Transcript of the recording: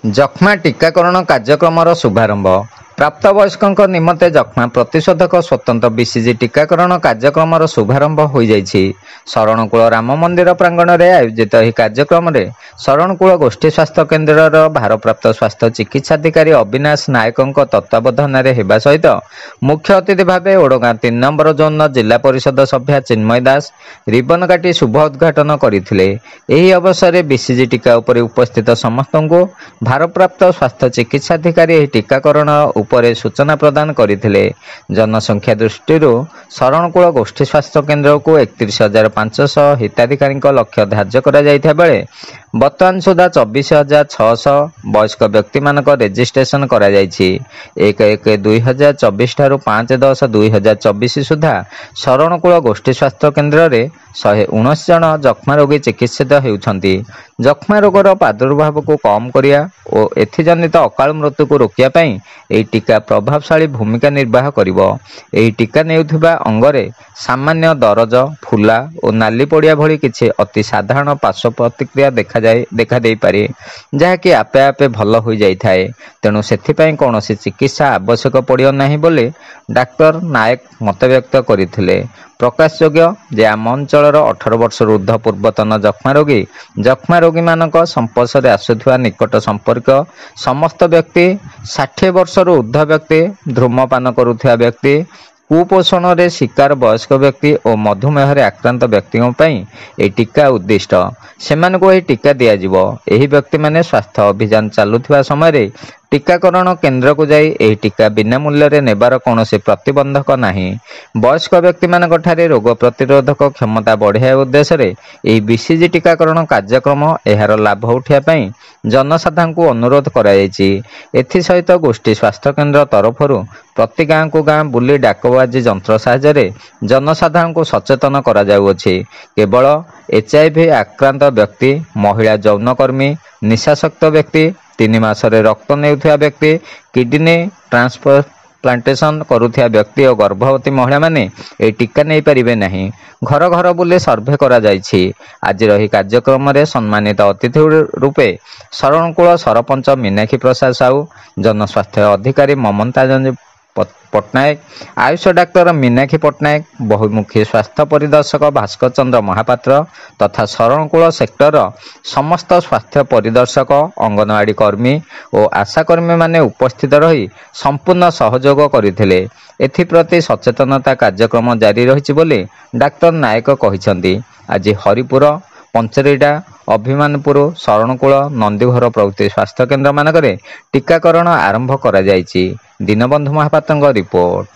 ଯକ୍ଷ୍ମା ଟିକାକରଣ କାର୍ଯ୍ୟକ୍ରମର ଶୁଭାରମ୍ଭ। ପ୍ରାପ୍ତବୟସ୍କଙ୍କ ନିମନ୍ତେ ଯକ୍ଷ୍ମା ପ୍ରତିଷେଧକ ସ୍ୱତନ୍ତ୍ର ବିସିଜି ଟିକାକରଣ କାର୍ଯ୍ୟକ୍ରମର ଶୁଭାରମ୍ଭ ହୋଇଯାଇଛି। ଶରଣକୂଳ ରାମ ମନ୍ଦିର ପ୍ରାଙ୍ଗଣରେ ଆୟୋଜିତ ଏହି କାର୍ଯ୍ୟକ୍ରମରେ ଶରଣକୂଳ ଗୋଷ୍ଠୀ ସ୍ୱାସ୍ଥ୍ୟ କେନ୍ଦ୍ରର ଭାରପ୍ରାପ୍ତ ସ୍ୱାସ୍ଥ୍ୟ ଚିକିତ୍ସାଧିକାରୀ ଅବିନାଶ ନାୟକଙ୍କ ତତ୍ତ୍ୱାବଧାନରେ ହେବା ସହିତ ମୁଖ୍ୟ ଅତିଥି ଭାବେ ଓଡ଼ଗାଁ 3 ନମ୍ବର ଜୋନ୍ର ଜିଲ୍ଲା ପରିଷଦ ସଭ୍ୟା ଚିନ୍ମୟ ଦାସ ରିବନ କାଟି ଶୁଭ ଉଦ୍ଘାଟନ କରିଥିଲେ। ଏହି ଅବସରରେ ବିସିଜି ଟିକା ଉପରେ ଉପସ୍ଥିତ ସମସ୍ତଙ୍କୁ ଭାରପ୍ରାପ୍ତ ସ୍ୱାସ୍ଥ୍ୟ ଚିକିତ୍ସାଧିକାରୀ ଏହି ଟିକାକରଣ ଉପରେ ସୂଚନା ପ୍ରଦାନ କରିଥିଲେ। ଜନସଂଖ୍ୟା ଦୃଷ୍ଟିରୁ ଶରଣକୂଳ ଗୋଷ୍ଠୀ ସ୍ୱାସ୍ଥ୍ୟ କେନ୍ଦ୍ରକୁ 31,500 ହିତାଧିକାରୀଙ୍କ ଲକ୍ଷ୍ୟ ଧାର୍ଯ୍ୟ କରାଯାଇଥିବା ବେଳେ ବର୍ତ୍ତମାନ ସୁଦ୍ଧା 24,600 ବୟସ୍କ ବ୍ୟକ୍ତିମାନଙ୍କ ରେଜିଷ୍ଟ୍ରେସନ କରାଯାଇଛି। 1/1/2024 ଠାରୁ 5/10/2024 ସୁଦ୍ଧା ଶରଣକୂଳ ଗୋଷ୍ଠୀ ସ୍ୱାସ୍ଥ୍ୟ କେନ୍ଦ୍ରରେ 119 ଜଣ ଯକ୍ଷ୍ମା ରୋଗୀ ଚିକିତ୍ସିତ ହେଉଛନ୍ତି। ଯକ୍ଷ୍ମା ରୋଗର ପ୍ରାଦୁର୍ଭାବକୁ କମ୍ କରିବା ଓ ଏଥିଜନିତ ଅକାଳ ମୃତ୍ୟୁକୁ ରୋକିବା ପାଇଁ ଏହି ଟିକା ପ୍ରଭାବଶାଳୀ ଭୂମିକା ନିର୍ବାହ କରିବ। ଏହି ଟିକା ନେଉଥିବା ଅଙ୍ଗରେ ସାମାନ୍ୟ ଦରଜ, ଫୁଲା ଓ ନାଲି ପଡ଼ିଆ ଭଳି କିଛି ଅତି ସାଧାରଣ ପାର୍ଶ୍ୱ ପ୍ରତିକ୍ରିୟା ଦେଖାଦେଇପାରେ, ଯାହାକି ଆପେ ଆପେ ଭଲ ହୋଇଯାଇଥାଏ। ତେଣୁ ସେଥିପାଇଁ କୌଣସି ଚିକିତ୍ସା ଆବଶ୍ୟକ ପଡ଼ିବ ନାହିଁ ବୋଲି ଡାକ୍ତର ନାୟକ ମତବ୍ୟକ୍ତ କରିଥିଲେ। ପ୍ରକାଶଯୋଗ୍ୟ ଯେ ଆମ ଅଞ୍ଚଳର 18 ବର୍ଷରୁ ଉର୍ଦ୍ଧ୍ୱ ପୂର୍ବତନ ଯକ୍ଷ୍ମା ରୋଗୀମାନଙ୍କ ସଂସ୍ପର୍ଶରେ ଆସୁଥିବା ନିକଟ ସମ୍ପର୍କୀୟ ସମସ୍ତ ବ୍ୟକ୍ତି, 60 ବର୍ଷରୁ ଉର୍ଦ୍ଧ୍ୱ ବ୍ୟକ୍ତି, ଧୂମପାନ କରୁଥିବା ବ୍ୟକ୍ତି, କୁପୋଷଣରେ ଶିକାର ବୟସ୍କ ବ୍ୟକ୍ତି ଓ ମଧୁମେହରେ ଆକ୍ରାନ୍ତ ବ୍ୟକ୍ତିଙ୍କ ପାଇଁ ଏହି ଟିକା ଉଦ୍ଦିଷ୍ଟ। ସେମାନଙ୍କୁ ଏହି ଟିକା ଦିଆଯିବ। ଏହି ବ୍ୟକ୍ତିମାନେ ସ୍ୱାସ୍ଥ୍ୟ ଅଭିଯାନ ଚାଲୁଥିବା ସମୟରେ ଟିକାକରଣ କେନ୍ଦ୍ରକୁ ଯାଇ ଏହି ଟିକା ବିନା ମୂଲ୍ୟରେ ନେବାର କୌଣସି ପ୍ରତିବନ୍ଧକ ନାହିଁ। ବୟସ୍କ ବ୍ୟକ୍ତିମାନଙ୍କଠାରେ ରୋଗ ପ୍ରତିରୋଧକ କ୍ଷମତା ବଢ଼ାଇବା ଉଦ୍ଦେଶ୍ୟରେ ଏହି ବିସିଜି ଟିକାକରଣ କାର୍ଯ୍ୟକ୍ରମ ଏହାର ଲାଭ ଉଠାଇବା ପାଇଁ ଜନସାଧାରଣଙ୍କୁ ଅନୁରୋଧ କରାଯାଇଛି। ଏଥିସହିତ ଗୋଷ୍ଠୀ ସ୍ୱାସ୍ଥ୍ୟକେନ୍ଦ୍ର ତରଫରୁ ପ୍ରତି ଗାଁକୁ ଗାଁ ବୁଲି ଡାକବାଜି ଯନ୍ତ୍ର ସାହାଯ୍ୟରେ ଜନସାଧାରଣଙ୍କୁ ସଚେତନ କରାଯାଉଅଛି। କେବଳ HIV ଆକ୍ରାନ୍ତ ବ୍ୟକ୍ତି, ମହିଳା ଯୌନକର୍ମୀ, ନିଶାସକ୍ତ ବ୍ୟକ୍ତି, 3 ମାସରେ ରକ୍ତ ନେଉଥିବା ବ୍ୟକ୍ତି, କିଡନୀ ଟ୍ରାନ୍ସପ୍ଲାଣ୍ଟେସନ କରୁଥିବା ବ୍ୟକ୍ତି ଓ ଗର୍ଭବତୀ ମହିଳାମାନେ ଏହି ଟିକା ନେଇପାରିବେ ନାହିଁ। ଘର ଘର ବୁଲି ସର୍ଭେ କରାଯାଇଛି। ଆଜିର ଏହି କାର୍ଯ୍ୟକ୍ରମରେ ସମ୍ମାନିତ ଅତିଥି ରୂପେ ଶରଣକୂଳ ସରପଞ୍ଚ ମୀନାକ୍ଷୀ ପ୍ରସାଦ ସାହୁ, ଜନସ୍ୱାସ୍ଥ୍ୟ ଅଧିକାରୀ ମମତା ପଟ୍ଟନାୟକ, ଆୟୁଷ ଡାକ୍ତର ମୀନାକ୍ଷୀ ପଟ୍ଟନାୟକ, ବହୁମୁଖୀ ସ୍ୱାସ୍ଥ୍ୟ ପରିଦର୍ଶକ ଭାସ୍କର ଚନ୍ଦ୍ର ମହାପାତ୍ର ତଥା ଶରଣକୂଳ ସେକ୍ଟରର ସମସ୍ତ ସ୍ୱାସ୍ଥ୍ୟ ପରିଦର୍ଶକ, ଅଙ୍ଗନବାଡ଼ି କର୍ମୀ ଓ ଆଶାକର୍ମୀମାନେ ଉପସ୍ଥିତ ରହି ସମ୍ପୂର୍ଣ୍ଣ ସହଯୋଗ କରିଥିଲେ। ଏଥିପ୍ରତି ସଚେତନତା କାର୍ଯ୍ୟକ୍ରମ ଜାରି ରହିଛି ବୋଲି ଡାକ୍ତର ନାୟକ କହିଛନ୍ତି। ଆଜି ହରିପୁର, ପଞ୍ଚରିଡ଼ା, ଅଭିମାନପୁର, ଶରଣକୂଳ, ନନ୍ଦୀଘୋର ପ୍ରଭୃତି ସ୍ୱାସ୍ଥ୍ୟକେନ୍ଦ୍ରମାନଙ୍କରେ ଟିକାକରଣ ଆରମ୍ଭ କରାଯାଇଛି। ଦୀନବନ୍ଧୁ ମହାପାତ୍ରଙ୍କ ରିପୋର୍ଟ।